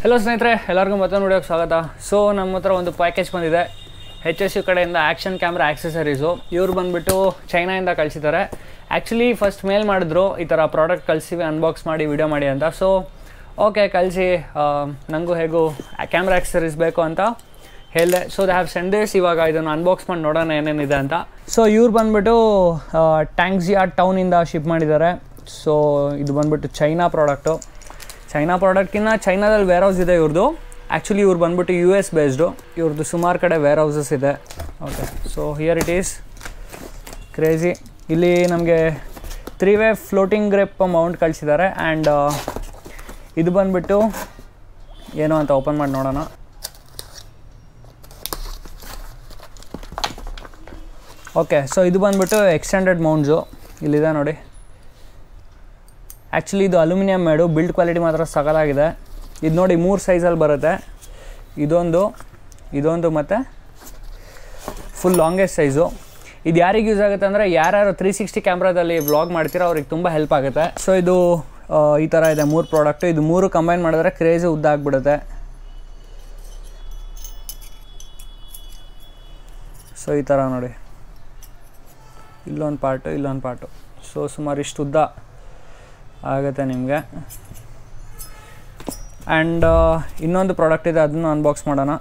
Hello ಸ್ನೇಹಿತರೆ, ಎಲ್ಲರಿಗೂ ಮತ್ತೊಂದು ವಿಡಿಯೋಗೆ ಸ್ವಾಗತ. ಸೊ ನಮ್ಮ ಹತ್ರ ಒಂದು ಪ್ಯಾಕೇಜ್ ಬಂದಿದೆ HSU ಕಡೆಯಿಂದ ಆ್ಯಕ್ಷನ್ ಕ್ಯಾಮ್ರಾ ಆಕ್ಸೆಸರೀಸು. ಇವ್ರು ಬಂದುಬಿಟ್ಟು ಚೈನಾಯಿಂದ ಕಳಿಸಿದ್ದಾರೆ. ಆ್ಯಕ್ಚುಲಿ ಫಸ್ಟ್ ಮೇಲ್ ಮಾಡಿದ್ರು, ಈ ಥರ ಪ್ರಾಡಕ್ಟ್ ಕಳಿಸಿವಿ, ಅನ್ಬಾಕ್ಸ್ ಮಾಡಿ ವಿಡಿಯೋ ಮಾಡಿ ಅಂತ. ಸೊ ಓಕೆ ಕಳಿಸಿ, ನನಗೂ ಹೇಗೂ ಕ್ಯಾಮ್ರಾ ಆಕ್ಸೆಸರೀಸ್ ಬೇಕು ಅಂತ ಹೇಳಿದೆ. So they have send this. ಇವಾಗ ಇದನ್ನು ಅನ್ಬಾಕ್ಸ್ ಮಾಡಿ ನೋಡೋಣ ಏನೇನಿದೆ ಅಂತ. ಸೊ ಇವ್ರು ಬಂದುಬಿಟ್ಟು ಟ್ಯಾಂಕ್ಸಿಯಾ ಟೌನಿಂದ ಶಿಪ್ ಮಾಡಿದ್ದಾರೆ. ಸೊ ಇದು ಬಂದುಬಿಟ್ಟು ಚೈನಾ ಪ್ರಾಡಕ್ಟು. ಚೈನಾ ಪ್ರಾಡಕ್ಟ್ಗಿನ್ನ ಚೈನಾದಲ್ಲಿ ವೇರ್ ಹೌಸ್ ಇದೆ ಇವ್ರದ್ದು. ಆ್ಯಕ್ಚುಲಿ ಇವ್ರು ಬಂದುಬಿಟ್ಟು US ಬೇಸ್ಡು. ಇವ್ರದ್ದು ಸುಮಾರು ಕಡೆ ವೇರ್ ಹೌಸಸ್ ಇದೆ. Okay, so here it is. Crazy. ಇಲ್ಲಿ ನಮಗೆ 3-ವೇ ಫ್ಲೋಟಿಂಗ್ ಗ್ರಿಪ್ ಮೌಂಟ್ ಕಳಿಸಿದ್ದಾರೆ. ಆ್ಯಂಡ್ ಇದು ಬಂದುಬಿಟ್ಟು ಏನು ಅಂತ ಓಪನ್ ಮಾಡಿ ನೋಡೋಣ. ಓಕೆ, ಸೊ ಇದು ಬಂದುಬಿಟ್ಟು ಎಕ್ಸ್ಟೆಂಡೆಡ್ ಮೌಂಟ್ಸು ಇಲ್ಲಿದೆ ನೋಡಿ. ಆ್ಯಕ್ಚುಲಿ ಇದು ಅಲ್ಯೂಮಿನಿಯಂ ಮೇಡು, ಬಿಲ್ಡ್ ಕ್ವಾಲಿಟಿ ಮಾತ್ರ ಸಗಲಾಗಿದೆ. ಇದು ನೋಡಿ 3 ಸೈಜಲ್ಲಿ ಬರುತ್ತೆ. ಇದೊಂದು ಮತ್ತು ಫುಲ್ ಲಾಂಗೆಸ್ಟ್ ಸೈಜು. ಇದು ಯಾರಿಗೆ ಯೂಸ್ ಆಗುತ್ತೆ ಅಂದರೆ ಯಾರ್ಯಾರು 360 ಕ್ಯಾಮ್ರಾದಲ್ಲಿ ವ್ಲಾಗ್ ಮಾಡ್ತೀರೋ ಅವ್ರಿಗೆ ತುಂಬ ಹೆಲ್ಪ್ ಆಗುತ್ತೆ. ಸೊ ಇದು ಈ ಥರ ಇದೆ 3 ಪ್ರಾಡಕ್ಟು. ಇದು 3 ಕಂಬೈನ್ ಮಾಡಿದ್ರೆ ಕ್ರೇಜಿ ಉದ್ದ ಆಗಿಬಿಡುತ್ತೆ. ಸೊ ಈ ಥರ ನೋಡಿ, ಇಲ್ಲೊಂದು ಪಾರ್ಟು. ಸೊ ಸುಮಾರು ಇಷ್ಟು ಉದ್ದ ಆಗುತ್ತೆ ನಿಮಗೆ. ಆ್ಯಂಡ್ ಇನ್ನೊಂದು ಪ್ರಾಡಕ್ಟ್ ಇದೆ, ಅದನ್ನು ಅನ್ಬಾಕ್ಸ್ ಮಾಡೋಣ.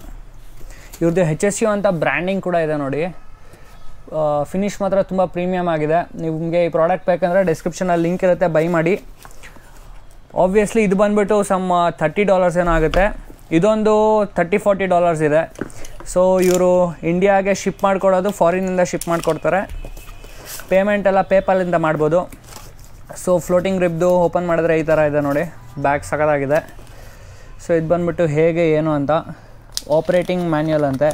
ಇವ್ರದ್ದು HSU ಅಂತ ಬ್ರ್ಯಾಂಡಿಂಗ್ ಕೂಡ ಇದೆ ನೋಡಿ. ಫಿನಿಶ್ ಮಾತ್ರ ತುಂಬ ಪ್ರೀಮಿಯಮ್ ಆಗಿದೆ. ನಿಮಗೆ ಈ ಪ್ರಾಡಕ್ಟ್ ಬೇಕಂದರೆ ಡಿಸ್ಕ್ರಿಪ್ಷನಲ್ಲಿ ಲಿಂಕ್ ಇರುತ್ತೆ, ಬೈ ಮಾಡಿ. ಆಬ್ವಿಯಸ್ಲಿ ಇದು ಬಂದುಬಿಟ್ಟು ಸಮ್ $30 ಏನೋ ಆಗುತ್ತೆ. ಇದೊಂದು $30-40 ಇದೆ. ಸೊ ಇವರು ಇಂಡಿಯಾಗೆ ಶಿಪ್ ಮಾಡಿಕೊಡೋದು, ಫಾರಿನಿಂದ ಶಿಪ್ ಮಾಡಿಕೊಡ್ತಾರೆ. ಪೇಮೆಂಟ್ ಎಲ್ಲ ಪೇಪಾಲಿಂದ ಮಾಡ್ಬೋದು. ಸೊ ಫ್ಲೋಟಿಂಗ್ ಗ್ರಿಪ್ದು ಓಪನ್ ಮಾಡಿದ್ರೆ ಈ ಥರ ಇದೆ ನೋಡಿ, ಬ್ಯಾಗ್ ಸಖತ್ತಾಗಿದೆ. ಸೊ ಇದು ಬಂದುಬಿಟ್ಟು ಹೇಗೆ ಏನು ಅಂತ, ಆಪ್ರೇಟಿಂಗ್ ಮ್ಯಾನ್ಯುಯಲ್ ಅಂತೆ.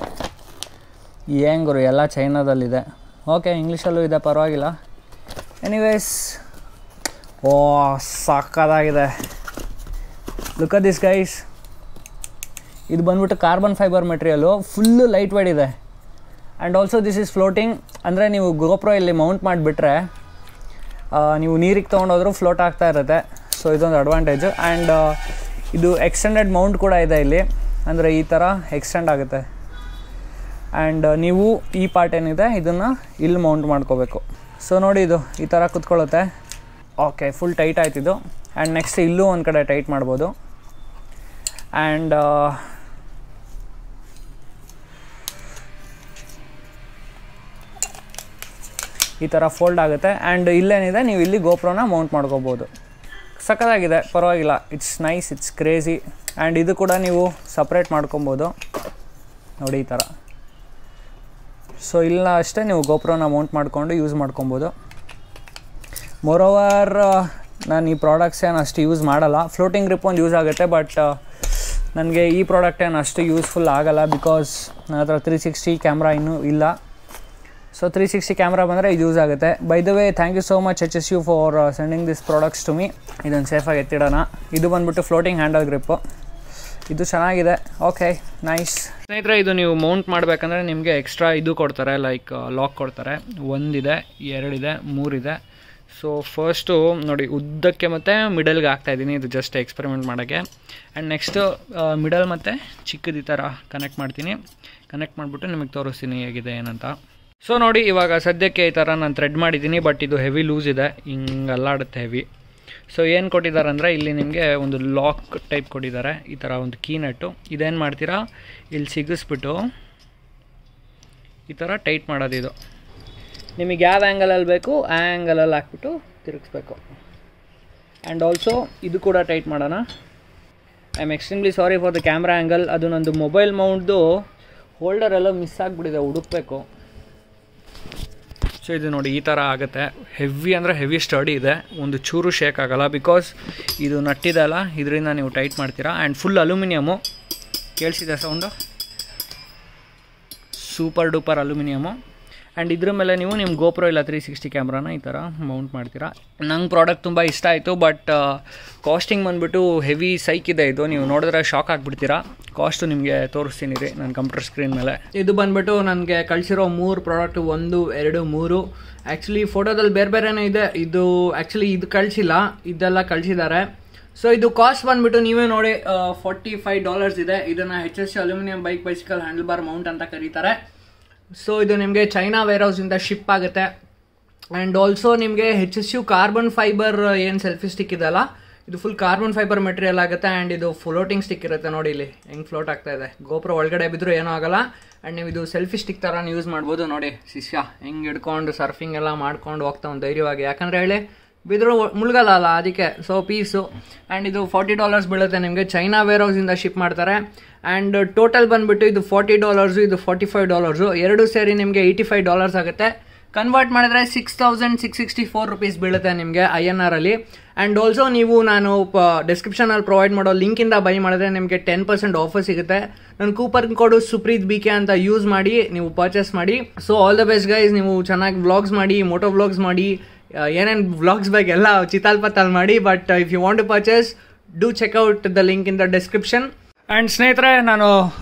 ಗುರು ಎಲ್ಲ ಚೈನಾದಲ್ಲಿದೆ. ಓಕೆ, ಇಂಗ್ಲೀಷಲ್ಲೂ ಇದೆ, ಪರವಾಗಿಲ್ಲ. ಎನಿವೇಸ್, ಓ ಸಖತ್ತಾಗಿದೆ. Look at this guys. ಇದು ಬಂದುಬಿಟ್ಟು carbon fibre material, full light weight ಇದೆ. And also this is floating. ಅಂದರೆ ನೀವು GoPro ಇಲ್ಲಿ ಮೌಂಟ್ ಮಾಡಿಬಿಟ್ರೆ ನೀವು ನೀರಿಗೆ ತೊಗೊಂಡೋದ್ರೂ ಫ್ಲೋಟ್ ಆಗ್ತಾ ಇರುತ್ತೆ. ಸೊ ಇದೊಂದು ಅಡ್ವಾಂಟೇಜು. ಆ್ಯಂಡ್ ಇದು ಎಕ್ಸ್ಟೆಂಡೆಡ್ ಮೌಂಟ್ ಕೂಡ ಇದೆ ಇಲ್ಲಿ, ಅಂದರೆ ಈ ಥರ ಎಕ್ಸ್ಟೆಂಡ್ ಆಗುತ್ತೆ. ಆ್ಯಂಡ್ ನೀವು ಈ ಪಾರ್ಟ್ ಏನಿದೆ ಇದನ್ನು ಇಲ್ಲಿ ಮೌಂಟ್ ಮಾಡ್ಕೋಬೇಕು. ಸೊ ನೋಡಿ, ಇದು ಈ ಥರ ಕುತ್ಕೊಳ್ಳುತ್ತೆ. ಓಕೆ, ಫುಲ್ ಟೈಟ್ ಆಯ್ತಿದ್ದು. ಆ್ಯಂಡ್ ನೆಕ್ಸ್ಟ್ ಇಲ್ಲೂ ಒಂದು ಕಡೆ ಟೈಟ್ ಮಾಡ್ಬೋದು. ಆ್ಯಂಡ್ ಈ ಥರ ಫೋಲ್ಡ್ ಆಗುತ್ತೆ. ಆ್ಯಂಡ್ ಇಲ್ಲೇನಿದೆ, ನೀವು ಇಲ್ಲಿ GoProನ ಮೌಂಟ್ ಮಾಡ್ಕೋಬೋದು. ಸಖತ್ತಾಗಿದೆ, ಪರವಾಗಿಲ್ಲ. It's nice, it's crazy. And ಇದು ಕೂಡ ನೀವು ಸಪ್ರೇಟ್ ಮಾಡ್ಕೊಬೋದು ನೋಡಿ ಈ ಥರ. ಸೊ ಇಲ್ಲ ಅಷ್ಟೇ, ನೀವು GoProನ ಮೌಂಟ್ ಮಾಡಿಕೊಂಡು ಯೂಸ್ ಮಾಡ್ಕೊಬೋದು. ಮೋರೋವರ್ ನಾನು ಈ ಪ್ರಾಡಕ್ಟ್ಸ್ ಏನು ಅಷ್ಟು ಯೂಸ್ ಮಾಡಲ್ಲ. ಫ್ಲೋಟಿಂಗ್ ಗ್ರಿಪ್ ಒಂದು ಯೂಸ್ ಆಗುತ್ತೆ, ಬಟ್ ನನಗೆ ಈ ಪ್ರಾಡಕ್ಟ್ ಏನು ಅಷ್ಟು ಯೂಸ್ಫುಲ್ ಆಗಲ್ಲ, ಬಿಕಾಸ್ ನನ್ನ ಹತ್ರ 360 ಕ್ಯಾಮ್ರಾ ಇನ್ನೂ ಇಲ್ಲ. ಸೊ 360 ಕ್ಯಾಮ್ರಾ ಬಂದರೆ ಇದು ಯೂಸ್ ಆಗುತ್ತೆ. By the way, thank you so much HSU for sending this products to me. ಇದನ್ನು ಸೇಫಾಗಿ ಎತ್ತಿಡೋಣ. ಇದು ಬಂದುಬಿಟ್ಟು ಫ್ಲೋಟಿಂಗ್ ಹ್ಯಾಂಡಲ್ ಗ್ರಿಪ್ಪು. ಇದು ಚೆನ್ನಾಗಿದೆ. Okay, nice. ಸ್ನೇಹಿತರೆ, ಇದು ನೀವು ಮೌಂಟ್ ಮಾಡಬೇಕಂದ್ರೆ ನಿಮಗೆ ಎಕ್ಸ್ಟ್ರಾ ಇದು ಕೊಡ್ತಾರೆ, ಲೈಕ್ ಲಾಕ್ ಕೊಡ್ತಾರೆ. 1 ಇದೆ, 2 ಇದೆ, 3 ಇದೆ. ಸೊ ಫಸ್ಟು ನೋಡಿ, ಉದ್ದಕ್ಕೆ ಮತ್ತು ಮಿಡಲ್ಗೆ ಹಾಕ್ತಾಯಿದ್ದೀನಿ. ಇದು ಜಸ್ಟ್ ಎಕ್ಸ್ಪೆರಿಮೆಂಟ್ ಮಾಡೋಕ್ಕೆ. ಆ್ಯಂಡ್ ನೆಕ್ಸ್ಟು ಮಿಡಲ್ ಮತ್ತು ಚಿಕ್ಕದು ಈ ಥರ ಕನೆಕ್ಟ್ ಮಾಡ್ತೀನಿ. ಕನೆಕ್ಟ್ ಮಾಡಿಬಿಟ್ಟು ನಿಮಗೆ ತೋರಿಸ್ತೀನಿ ಹೇಗಿದೆ ಏನಂತ. ಸೊ ನೋಡಿ, ಇವಾಗ ಸದ್ಯಕ್ಕೆ ಈ ಥರ ನಾನು ಥ್ರೆಡ್ ಮಾಡಿದ್ದೀನಿ, ಬಟ್ ಇದು ಹೆವಿ ಲೂಸ್ ಇದೆ, ಹಿಂಗೆ ಅಲ್ಲಾಡುತ್ತೆ ಹೆವಿ. ಸೊ ಏನು ಕೊಟ್ಟಿದ್ದಾರೆ ಅಂದರೆ ಇಲ್ಲಿ ನಿಮಗೆ ಒಂದು ಲಾಕ್ ಟೈಪ್ ಕೊಟ್ಟಿದ್ದಾರೆ, ಈ ಥರ ಒಂದು ಕೀನಟ್ಟು. ಇದೇನು ಮಾಡ್ತೀರಾ, ಇಲ್ಲಿ ಸಿಗಿಸ್ಬಿಟ್ಟು ಈ ಥರ ಟೈಟ್ ಮಾಡೋದು. ಇದು ನಿಮಗೆ ಯಾವ ಆ್ಯಂಗಲಲ್ಲಿ ಬೇಕು ಆ ಆ್ಯಂಗಲಲ್ಲಿ ಹಾಕ್ಬಿಟ್ಟು ತಿರುಗಿಸ್ಬೇಕು. ಆ್ಯಂಡ್ ಆಲ್ಸೋ ಇದು ಕೂಡ ಟೈಟ್ ಮಾಡೋಣ. I am extremely sorry for the camera angle. ಅದು ನಂದು ಮೊಬೈಲ್ ಮೌಂಟ್ದು ಹೋಲ್ಡರ್ ಎಲ್ಲ ಮಿಸ್ ಆಗಿಬಿಟ್ಟಿದೆ, ಹುಡುಕಬೇಕು. ಸೊ ಇದು ನೋಡಿ ಈ ಥರ ಆಗುತ್ತೆ. ಹೆವಿ ಅಂದರೆ ಹೆವಿ ಸ್ಟಡಿ ಇದೆ, ಒಂದು ಚೂರು ಶೇಕ್ ಆಗೋಲ್ಲ, ಬಿಕಾಸ್ ಇದು ನಟ್ಟಿದೆ ಅಲ್ಲ, ಇದರಿಂದ ನೀವು ಟೈಟ್ ಮಾಡ್ತೀರಾ. And full aluminium. ಕೇಳಿಸಿದೆ sound? Super duper aluminium. And ಇದ್ರ ಮೇಲೆ ನೀವು ನಿಮ್ಮ GoPro ಇಲ್ಲ 360 ಕ್ಯಾಮ್ರಾನ ಈ ಥರ ಮೌಂಟ್ ಮಾಡ್ತೀರಾ. ನಂಗೆ ಪ್ರಾಡಕ್ಟ್ ತುಂಬ ಇಷ್ಟ ಆಯಿತು, ಬಟ್ ಕಾಸ್ಟಿಂಗ್ ಬಂದುಬಿಟ್ಟು ಹೆವಿ ಸೈಕ್ ಇದೆ. ಇದು ನೀವು ನೋಡಿದ್ರೆ ಶಾಕ್ ಆಗಿಬಿಡ್ತೀರಾ. ಕಾಸ್ಟು ನಿಮಗೆ ತೋರಿಸ್ತೀನಿ ರೀ ನನ್ನ ಕಂಪ್ಯೂಟರ್ ಸ್ಕ್ರೀನ್ ಮೇಲೆ. ಇದು ಬಂದುಬಿಟ್ಟು ನನಗೆ ಕಳಿಸಿರೋ 3 ಪ್ರಾಡಕ್ಟು, 1, 2, 3. ಆ್ಯಕ್ಚುಲಿ ಫೋಟೋದಲ್ಲಿ ಬೇರೆ ಬೇರೆನೇ ಇದೆ. ಇದು ಆ್ಯಕ್ಚುಲಿ ಇದು ಕಳಿಸಿಲ್ಲ, ಇದೆಲ್ಲ ಕಳಿಸಿದ್ದಾರೆ. ಸೊ ಇದು ಕಾಸ್ಟ್ ಬಂದ್ಬಿಟ್ಟು ನೀವೇ ನೋಡಿ $45 ಇದೆ. ಇದನ್ನು HSU aluminium bike bicycle handle bar Mount ಅಂತ ಕರೀತಾರೆ. ಸೊ ಇದು ನಿಮಗೆ ಚೈನಾ ವೇರ್ ಹೌಸಿಂದ ಶಿಪ್ ಆಗುತ್ತೆ. ಆ್ಯಂಡ್ ಆಲ್ಸೋ ನಿಮಗೆ HSU ಕಾರ್ಬನ್ ಫೈಬರ್ ಏನು ಸೆಲ್ಫಿ ಸ್ಟಿಕ್ ಇದೆಲ್ಲ, ಇದು ಫುಲ್ ಕಾರ್ಬನ್ ಫೈಬರ್ ಮೆಟೀರಿಯಲ್ ಆಗುತ್ತೆ. ಆ್ಯಂಡ್ ಇದು ಫ್ಲೋಟಿಂಗ್ ಸ್ಟಿಕ್ ಇರುತ್ತೆ ನೋಡಿ, ಇಲ್ಲಿ ಹೆಂಗೆ ಫ್ಲೋಟ್ ಆಗ್ತಾ ಇದೆ. ಗೋಪ್ರೋ ಒಳಗಡೆ ಬಿದ್ದರೂ ಏನೂ ಆಗಲ್ಲ. ಆ್ಯಂಡ್ ನೀವು ಇದು ಸೆಲ್ಫಿ ಸ್ಟಿಕ್ ಥರ ಯೂಸ್ ಮಾಡ್ಬೋದು ನೋಡಿ. ಶಿಷ್ಯ ಹೆಂಗೆ ಹಿಡ್ಕೊಂಡು ಸರ್ಫಿಂಗ್ ಎಲ್ಲ ಮಾಡ್ಕೊಂಡು ಹೋಗ್ತಾ ಒಂದು ಧೈರ್ಯವಾಗಿ, ಯಾಕಂದರೆ ಹೇಳಿ ಬಿದ್ದರೂ ಮುಳುಗಲ್ಲ ಅಲ್ಲ, ಅದಕ್ಕೆ. So piece. ಆ್ಯಂಡ್ ಇದು $40 ಬೀಳುತ್ತೆ ನಿಮಗೆ. ಚೈನಾ ವೇರ್ ಹೌಸಿಂದ ಶಿಪ್ ಮಾಡ್ತಾರೆ. ಆ್ಯಂಡ್ ಟೋಟಲ್ ಬಂದುಬಿಟ್ಟು ಇದು $40, ಇದು $45, ಎರಡು ಸೇರಿ ನಿಮಗೆ $85 ಆಗುತ್ತೆ. ಕನ್ವರ್ಟ್ ಮಾಡಿದ್ರೆ 6,664 ರೂಪೀಸ್ ಬೀಳುತ್ತೆ ನಿಮಗೆ INR ಅಲ್ಲಿ. ಆ್ಯಂಡ್ ಆಲ್ಸೋ ನೀವು ನಾನು ಡಿಸ್ಕ್ರಿಪ್ಷನಲ್ಲಿ ಪ್ರೊವೈಡ್ ಮಾಡೋ ಲಿಂಕಿಂದ ಬೈ ಮಾಡಿದ್ರೆ ನಿಮಗೆ 10% ಆಫರ್ ಸಿಗುತ್ತೆ. ನನ್ನ ಕೂಪನ್ ಕೋಡು ಸುಪ್ರೀತ್ BK ಅಂತ ಯೂಸ್ ಮಾಡಿ ನೀವು ಪರ್ಚೇಸ್ ಮಾಡಿ. So all the best guys. ನೀವು ಚೆನ್ನಾಗಿ ವ್ಲಾಗ್ಸ್ ಮಾಡಿ, ಮೋಟೋ ವ್ಲಾಗ್ಸ್ ಮಾಡಿ, ಏನೇನು ವ್ಲಾಗ್ಸ್ ಬಗ್ಗೆ ಎಲ್ಲ ಚಿತಾಲ್ ಪತ್ತಾಲ್ ಮಾಡಿ. But if you want to purchase, do checkout the link in the description. And ಸ್ನೇಹಿತರೆ, ನಾನು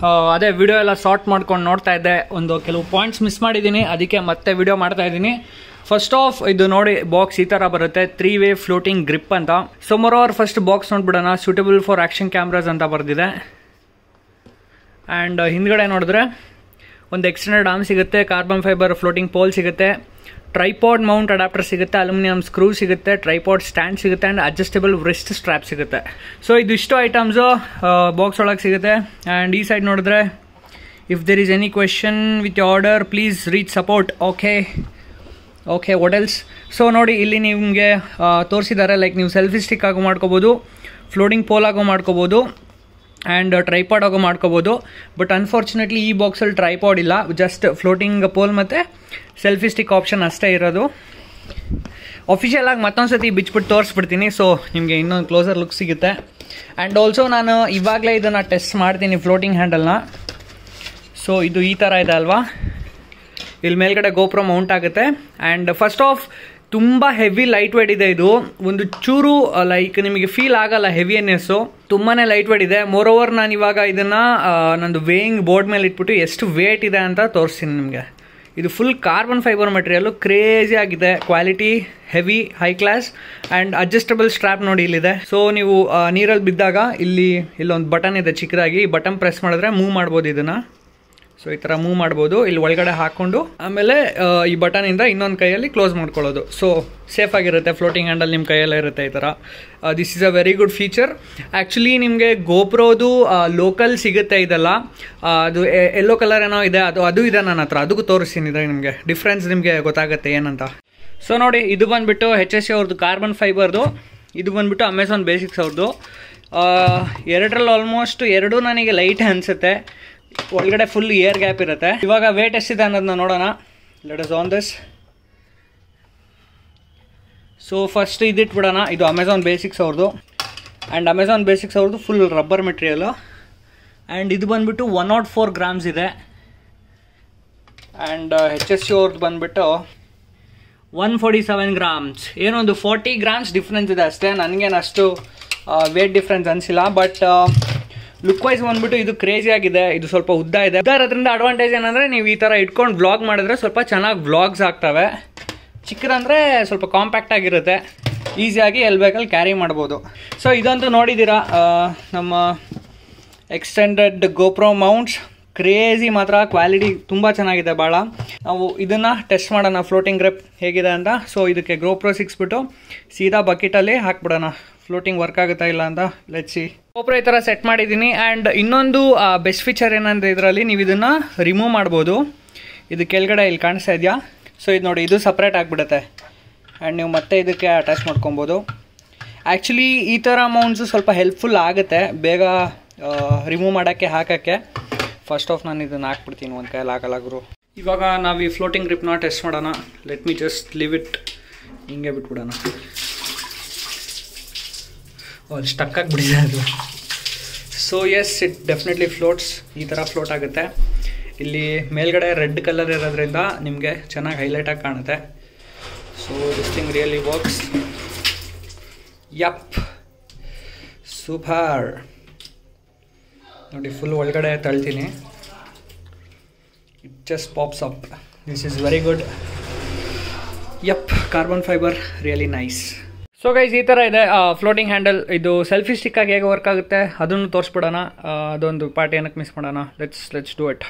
ಅದೇ ವಿಡಿಯೋ ಎಲ್ಲ ಸಾರ್ಟ್ ಮಾಡ್ಕೊಂಡು ನೋಡ್ತಾ ಇದ್ದೆ, ಒಂದು ಕೆಲವು ಪಾಯಿಂಟ್ಸ್ ಮಿಸ್ ಮಾಡಿದ್ದೀನಿ, ಅದಕ್ಕೆ ಮತ್ತೆ ವಿಡಿಯೋ ಮಾಡ್ತಾ ಇದ್ದೀನಿ. ಫಸ್ಟ್ ಆಫ್ ಇದು ನೋಡಿ, ಬಾಕ್ಸ್ ಈ ಥರ ಬರುತ್ತೆ, 3-way ಫ್ಲೋಟಿಂಗ್ ಗ್ರಿಪ್ ಅಂತ. ಸೊ ಮೊರೋವರ್ ಫಸ್ಟ್ ಬಾಕ್ಸ್ ನೋಡ್ಬಿಡೋಣ. ಸೂಟಬಲ್ ಫಾರ್ ಆ್ಯಕ್ಷನ್ ಕ್ಯಾಮ್ರಾಸ್ ಅಂತ ಬರೆದಿದೆ. ಆ್ಯಂಡ್ ಹಿಂದ್ಗಡೆ ನೋಡಿದ್ರೆ ಒಂದು ಎಕ್ಸ್ಟೆಂಡೆಡ್ ಆರ್ಮ್ ಸಿಗುತ್ತೆ, ಕಾರ್ಬನ್ ಫೈಬರ್ ಫ್ಲೋಟಿಂಗ್ ಪೋಲ್ ಸಿಗುತ್ತೆ, ಟ್ರೈಪಾಡ್ ಮೌಂಟ್ ಅಡಾಪ್ಟರ್ ಸಿಗುತ್ತೆ, ಅಲ್ಯೂಮಿನಿಯಂ ಸ್ಕ್ರೂ ಸಿಗುತ್ತೆ, ಟ್ರೈಪಾಡ್ ಸ್ಟ್ಯಾಂಡ್ ಸಿಗುತ್ತೆ, ಆ್ಯಂಡ್ ಅಡ್ಜಸ್ಟಬಲ್ ರಿಸ್ಟ್ ಸ್ಟ್ರ್ಯಾಪ್ ಸಿಗುತ್ತೆ. ಸೊ ಇದಿಷ್ಟು ಐಟಮ್ಸು ಬಾಕ್ಸ್ ಒಳಗೆ ಸಿಗುತ್ತೆ. ಆ್ಯಂಡ್ ಈ ಸೈಡ್ ನೋಡಿದ್ರೆ, if there is any question with order please reach support. Okay what else. So ನೋಡಿ, ಇಲ್ಲಿ ನಿಮಗೆ ತೋರಿಸಿದ್ದಾರೆ, ಲೈಕ್ ನೀವು ಸೆಲ್ಫಿ ಸ್ಟಿಕ್ ಆಗೋ ಮಾಡ್ಕೋಬೋದು, ಫ್ಲೋಟಿಂಗ್ ಪೋಲ್ ಆಗೋ ಮಾಡ್ಕೋಬೋದು, ಆ್ಯಂಡ್ ಟ್ರೈಪಾಡ್ ಆಗೋ ಮಾಡ್ಕೋಬೋದು. ಬಟ್ ಅನ್ಫಾರ್ಚುನೇಟ್ಲಿ ಈ ಬಾಕ್ಸಲ್ಲಿ ಟ್ರೈಪಾಡ್ ಇಲ್ಲ, ಜಸ್ಟ್ ಫ್ಲೋಟಿಂಗ್ ಪೋಲ್ ಮತ್ತು ಸೆಲ್ಫಿ ಸ್ಟಿಕ್ ಆಪ್ಷನ್ ಅಷ್ಟೇ ಇರೋದು. ಅಫಿಷಿಯಲ್ ಆಗಿ ಮತ್ತೊಂದು ಸತಿ ಬಿಚ್ಬಿಟ್ಟು ತೋರಿಸ್ಬಿಡ್ತೀನಿ, ಸೊ ನಿಮಗೆ ಇನ್ನೊಂದು ಕ್ಲೋಸರ್ ಲುಕ್ ಸಿಗುತ್ತೆ. ಆ್ಯಂಡ್ ಆಲ್ಸೋ ನಾನು ಇವಾಗಲೇ ಇದನ್ನು ಟೆಸ್ಟ್ ಮಾಡ್ತೀನಿ, ಫ್ಲೋಟಿಂಗ್ ಹ್ಯಾಂಡಲ್ನ. ಸೊ ಇದು ಈ ಥರ ಇದೆ ಅಲ್ವಾ, ಇಲ್ಲಿ ಮೇಲ್ಗಡೆ ಗೋಪ್ರೋ ಮೌಂಟ್ ಆಗುತ್ತೆ. ಆ್ಯಂಡ್ ಫಸ್ಟ್ ಆಫ್ ತುಂಬ ಹೆವಿ ಲೈಟ್ ವೇಟ್ ಇದೆ ಇದು. ಒಂದು ಚೂರು ಲೈಕ್ ನಿಮಗೆ ಫೀಲ್ ಆಗಲ್ಲ ಹೆವಿನೆಸ್ಸು, ತುಂಬಾ ಲೈಟ್ ವೇಟ್ ಇದೆ. ಮೋರೋವರ್ ನಾನು ಇವಾಗ ಇದನ್ನು ನಂದು ವೇಯಿಂಗ್ ಬೋರ್ಡ್ ಮೇಲೆ ಇಟ್ಬಿಟ್ಟು ಎಷ್ಟು ವೇಟ್ ಇದೆ ಅಂತ ತೋರಿಸ್ತೀನಿ ನಿಮಗೆ. ಇದು full carbon fibre material, crazy ಆಗಿದೆ, quality heavy high class. And adjustable strap ನೋಡಿ ಇಲ್ಲಿದೆ. ಸೊ ನೀವು ನೀರಲ್ಲಿ ಬಿದ್ದಾಗ ಇಲ್ಲೊಂದು ಬಟನ್ ಇದೆ ಚಿಕ್ಕದಾಗಿ, ಈ ಬಟನ್ ಪ್ರೆಸ್ ಮಾಡಿದ್ರೆ ಮೂವ್ ಮಾಡ್ಬೋದು ಇದನ್ನು. ಸೊ ಈ ಥರ ಮೂವ್ ಮಾಡ್ಬೋದು, ಇಲ್ಲಿ ಒಳಗಡೆ ಹಾಕ್ಕೊಂಡು ಆಮೇಲೆ ಈ ಬಟನಿಂದ ಇನ್ನೊಂದು ಕೈಯಲ್ಲಿ ಕ್ಲೋಸ್ ಮಾಡ್ಕೊಳ್ಳೋದು. ಸೊ ಸೇಫ್ ಆಗಿರುತ್ತೆ, ಫ್ಲೋಟಿಂಗ್ ಹ್ಯಾಂಡಲ್ ನಿಮ್ಮ ಕೈಯಲ್ಲೇ ಇರುತ್ತೆ ಈ ಥರ. This is a very good feature. Actually ನಿಮಗೆ ಗೋಪ್ರೋದು ಲೋಕಲ್ ಸಿಗುತ್ತೆ ಇದೆಲ್ಲ, ಅದು ಯೆಲ್ಲೋ ಕಲರ್ ಏನೋ ಇದೆ, ಅದು ಇದೆ ನನ್ನ ಹತ್ರ, ಅದಕ್ಕೂ ತೋರಿಸ್ತೀನಿ ನಿಮಗೆ, ಡಿಫ್ರೆನ್ಸ್ ನಿಮಗೆ ಗೊತ್ತಾಗುತ್ತೆ ಏನಂತ. ಸೊ ನೋಡಿ, ಇದು ಬಂದುಬಿಟ್ಟು HSU ಅವ್ರದ್ದು ಕಾರ್ಬನ್ ಫೈಬರ್ದು, ಇದು ಬಂದುಬಿಟ್ಟು ಅಮೆಝಾನ್ ಬೇಸಿಕ್ಸ್ ಅವ್ರದ್ದು. ಎರಡರಲ್ಲಿ ಆಲ್ಮೋಸ್ಟ್ ಎರಡೂ ನನಗೆ ಲೈಟ್ ಅನಿಸುತ್ತೆ, ಒಳಗಡೆ ಫುಲ್ ಏರ್ ಗ್ಯಾಪ್ ಇರುತ್ತೆ. ಇವಾಗ ವೇಟ್ ಎಷ್ಟಿದೆ ಅನ್ನೋದನ್ನ ನೋಡೋಣ. Let us on this. So first ಇದಿಟ್ಬಿಡೋಣ. ಇದು ಅಮೆಝಾನ್ ಬೇಸಿಕ್ಸ್ ಅವ್ರದ್ದು. ಆ್ಯಂಡ್ ಅಮೆಝಾನ್ ಬೇಸಿಕ್ಸ್ ಅವ್ರದ್ದು ಫುಲ್ ರಬ್ಬರ್ ಮೆಟೀರಿಯಲು. ಆ್ಯಂಡ್ ಇದು ಬಂದುಬಿಟ್ಟು 104 ಗ್ರಾಮ್ಸ್ ಇದೆ. ಆ್ಯಂಡ್ HSU ಅವ್ರದ್ದು ಬಂದುಬಿಟ್ಟು 147 ಗ್ರಾಮ್ಸ್. ಏನೊಂದು 40 ಗ್ರಾಮ್ಸ್ ಡಿಫ್ರೆನ್ಸ್ ಇದೆ ಅಷ್ಟೇ. ನನಗೇನು ಅಷ್ಟು ವೇಟ್ ಡಿಫ್ರೆನ್ಸ್ ಅನಿಸಿಲ್ಲ. ಬಟ್ ಲುಕ್ ವೈಸ್ ಬಂದ್ಬಿಟ್ಟು ಇದು ಕ್ರೇಜಿ ಆಗಿದೆ. ಇದು ಸ್ವಲ್ಪ ಉದ್ದ ಇದೆ. ಅದರಿಂದ ಅಡ್ವಾಂಟೇಜ್ ಏನಂದರೆ, ನೀವು ಈ ಥರ ಇಟ್ಕೊಂಡು ವ್ಲಾಗ್ ಮಾಡಿದ್ರೆ ಸ್ವಲ್ಪ ಚೆನ್ನಾಗಿ ವ್ಲಾಗ್ಸ್ ಆಗ್ತವೆ. ಚಿಕ್ಕದಂದರೆ ಸ್ವಲ್ಪ ಕಾಂಪ್ಯಾಕ್ಟ್ ಆಗಿರುತ್ತೆ, ಈಸಿಯಾಗಿ ಎಲ್ಲಿ ಬೇಕಲ್ಲಿ ಕ್ಯಾರಿ ಮಾಡ್ಬೋದು. ಸೊ ಇದಂತೂ ನೋಡಿದ್ದೀರಾ, ನಮ್ಮ ಎಕ್ಸ್ಟೆಂಡೆಡ್ ಗೋಪ್ರೋ ಮೌಂಟ್ಸ್. ಕ್ರೇಜಿ ಮಾತ್ರ, ಕ್ವಾಲಿಟಿ ತುಂಬ ಚೆನ್ನಾಗಿದೆ ಭಾಳ. ನಾವು ಇದನ್ನು ಟೆಸ್ಟ್ ಮಾಡೋಣ, ಫ್ಲೋಟಿಂಗ್ ಗ್ರಿಪ್ ಹೇಗಿದೆ ಅಂತ. ಸೊ ಇದಕ್ಕೆ ಗೋಪ್ರೋ ಸಿಕ್ಸ್ಬಿಟ್ಟು ಸೀದಾ ಬಕೆಟಲ್ಲಿ ಹಾಕ್ಬಿಡೋಣ, ಫ್ಲೋಟಿಂಗ್ ವರ್ಕ್ ಆಗುತ್ತಾ ಇಲ್ಲ ಅಂತ. Let's see. ಗೋಪ್ರೋ ಈ ಥರ ಸೆಟ್ ಮಾಡಿದ್ದೀನಿ. ಆ್ಯಂಡ್ ಇನ್ನೊಂದು ಬೆಸ್ಟ್ ಫೀಚರ್ ಏನಂದರೆ, ಇದರಲ್ಲಿ ನೀವು ಇದನ್ನು ರಿಮೂವ್ ಮಾಡ್ಬೋದು. ಇದು ಕೆಳಗಡೆ ಇಲ್ಲಿ ಕಾಣಿಸ್ತಾ ಇದೆಯಾ? ಸೊ ಇದು ನೋಡಿ, ಇದು ಸಪ್ರೇಟ್ ಆಗಿಬಿಡುತ್ತೆ. ಆ್ಯಂಡ್ ನೀವು ಮತ್ತೆ ಇದಕ್ಕೆ ಅಟ್ಯಾಚ್ ಮಾಡ್ಕೊಬೋದು. ಆ್ಯಕ್ಚುಲಿ ಈ ಥರ ಮೌಂಟ್ಸು ಸ್ವಲ್ಪ ಹೆಲ್ಪ್ಫುಲ್ ಆಗುತ್ತೆ ಬೇಗ ರಿಮೂವ್ ಮಾಡೋಕ್ಕೆ, ಹಾಕೋಕ್ಕೆ. ಫಸ್ಟ್ ಆಫ್ ನಾನು ಇದನ್ನು ಹಾಕ್ಬಿಡ್ತೀನಿ, ಒಂದು ಕೈಯಲ್ಲಿ ಹಾಕಲಾಗರು. ಇವಾಗ ನಾವು ಈ ಫ್ಲೋಟಿಂಗ್ ಗ್ರಿಪ್ನ ಟೆಸ್ಟ್ ಮಾಡೋಣ. Let me just leave it, ಹಿಂಗೆ ಬಿಟ್ಬಿಡೋಣ. ಅಲ್ಲಿ ಸ್ಟಕ್ ಆಗಿಬಿಟ್ಟಿದೆ ಅದು. So yes, it definitely floats. ಈ ಥರ ಫ್ಲೋಟ್ ಆಗುತ್ತೆ. ಇಲ್ಲಿ ಮೇಲ್ಗಡೆ ರೆಡ್ ಕಲರ್ ಇರೋದ್ರಿಂದ ನಿಮಗೆ ಚೆನ್ನಾಗಿ ಹೈಲೈಟಾಗಿ ಕಾಣುತ್ತೆ. So this thing really works. Yup, super. ನೋಡಿ, ಫುಲ್ ಒಳಗಡೆ ತಳ್ತೀನಿ, it just pops up. This is very good. Yup, carbon fibre really nice. So guys ಈ ಥರ ಇದೆ ಫ್ಲೋಟಿಂಗ್ ಹ್ಯಾಂಡಲ್. ಇದು ಸೆಲ್ಫಿ ಸ್ಟಿಕ್ಕಾಗಿ ಹೇಗೆ ವರ್ಕ್ ಆಗುತ್ತೆ ಅದನ್ನು ತೋರಿಸ್ಬಿಡೋಣ. ಅದೊಂದು ಪಾರ್ಟ್ ಏನಕ್ಕೆ ಮಿಸ್ ಮಾಡೋಣ. Let's do it.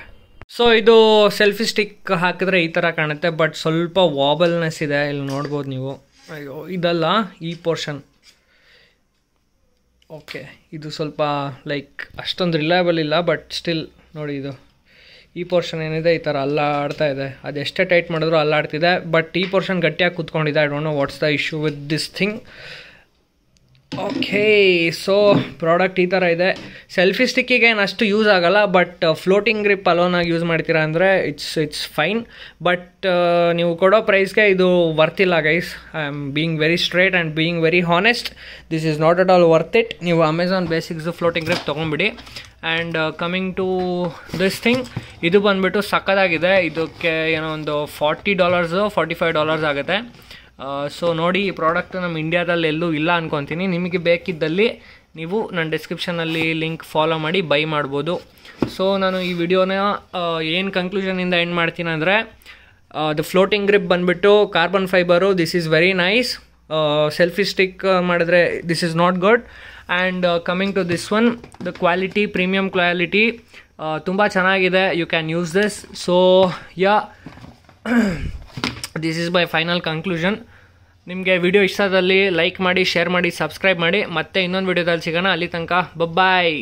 ಸೊ ಇದು ಸೆಲ್ಫಿ ಸ್ಟಿಕ್ ಹಾಕಿದ್ರೆ ಈ ಥರ ಕಾಣುತ್ತೆ, ಬಟ್ ಸ್ವಲ್ಪ ವಾಬಲ್ನೆಸ್ ಇದೆ, ಇಲ್ಲಿ ನೋಡ್ಬೋದು ನೀವು. ಅಯ್ಯೋ ಇದಲ್ಲ, ಈ ಪೋರ್ಷನ್. ಓಕೆ, ಇದು ಸ್ವಲ್ಪ ಲೈಕ್ ಅಷ್ಟೊಂದು ರಿಲಯಬಲ್ ಇಲ್ಲ, ಬಟ್ ಸ್ಟಿಲ್ ನೋಡಿ, ಇದು ಈ ಪೋರ್ಷನ್ ಏನಿದೆ ಈ ಥರ ಅಲ್ಲಾಡ್ತಾ ಇದೆ. ಅದು ಎಷ್ಟೇ ಟೈಟ್ ಮಾಡಿದ್ರು ಅಲ್ಲಾಡ್ತಿದೆ, ಬಟ್ ಈ ಪೋರ್ಷನ್ ಗಟ್ಟಿಯಾಗಿ ಕೂತ್ಕೊಂಡಿದೆ. I don't know what's the issue with this thing. Okay, so product ಈ ಥರ ಇದೆ. ಸೆಲ್ಫಿ ಸ್ಟಿಕ್ಕಿಗೆ ಏನು ಅಷ್ಟು ಯೂಸ್ ಆಗೋಲ್ಲ, ಬಟ್ ಫ್ಲೋಟಿಂಗ್ ಗ್ರಿಪ್ ಅಲೋನಾಗಿ ಯೂಸ್ ಮಾಡ್ತೀರಾ ಅಂದರೆ ಇಟ್ಸ್ ಫೈನ್. ಬಟ್ ನೀವು ಕೊಡೋ ಪ್ರೈಸ್ಗೆ ಇದು ವರ್ತಿಲ್ಲ guys. I am being very straight and being very honest. This is not at all worth it. ನೀವು ಅಮೆಝಾನ್ ಬೇಸಿಕ್ಸು ಫ್ಲೋಟಿಂಗ್ ಗ್ರಿಪ್ ತೊಗೊಂಬಿಡಿ. And coming to this thing, ಇದು ಬಂದುಬಿಟ್ಟು ಸಕ್ಕದಾಗಿದೆ. ಇದಕ್ಕೆ ಏನೋ ಒಂದು $40 $45 ಆಗುತ್ತೆ. ಸೊ ನೋಡಿ, ಈ ಪ್ರಾಡಕ್ಟ್ ನಮ್ಮ ಇಂಡಿಯಾದಲ್ಲಿ ಎಲ್ಲೂ ಇಲ್ಲ ಅನ್ಕೊತೀನಿ. ನಿಮಗೆ ಬೇಕಿದ್ದಲ್ಲಿ ನೀವು ನನ್ನ ಡಿಸ್ಕ್ರಿಪ್ಷನಲ್ಲಿ ಲಿಂಕ್ ಫಾಲೋ ಮಾಡಿ ಬೈ ಮಾಡ್ಬೋದು. ಸೊ ನಾನು ಈ ವಿಡಿಯೋನ ಏನು ಕನ್ಕ್ಲೂಷನಿಂದ ಎಂಡ್ ಮಾಡ್ತೀನಿ ಅಂದರೆ, ದ ಫ್ಲೋಟಿಂಗ್ ಗ್ರಿಪ್ ಬಂದುಬಿಟ್ಟು carbon fibre, this is very nice. Selfie stick ಮಾಡಿದ್ರೆ this is not good. And coming to this one, the quality, premium quality ತುಂಬ ಚೆನ್ನಾಗಿದೆ. You can use this. So yeah, this is my final conclusion. ನಿಮಗೆ video ಇಷ್ಟದಲ್ಲಿ like ಮಾಡಿ, share ಮಾಡಿ, subscribe ಮಾಡಿ. ಮತ್ತೆ ಇನ್ನೊಂದು ವಿಡಿಯೋದಲ್ಲಿ ಸಿಗೋಣ. ಅಲ್ಲಿ ತನಕ ಬಾಯ್.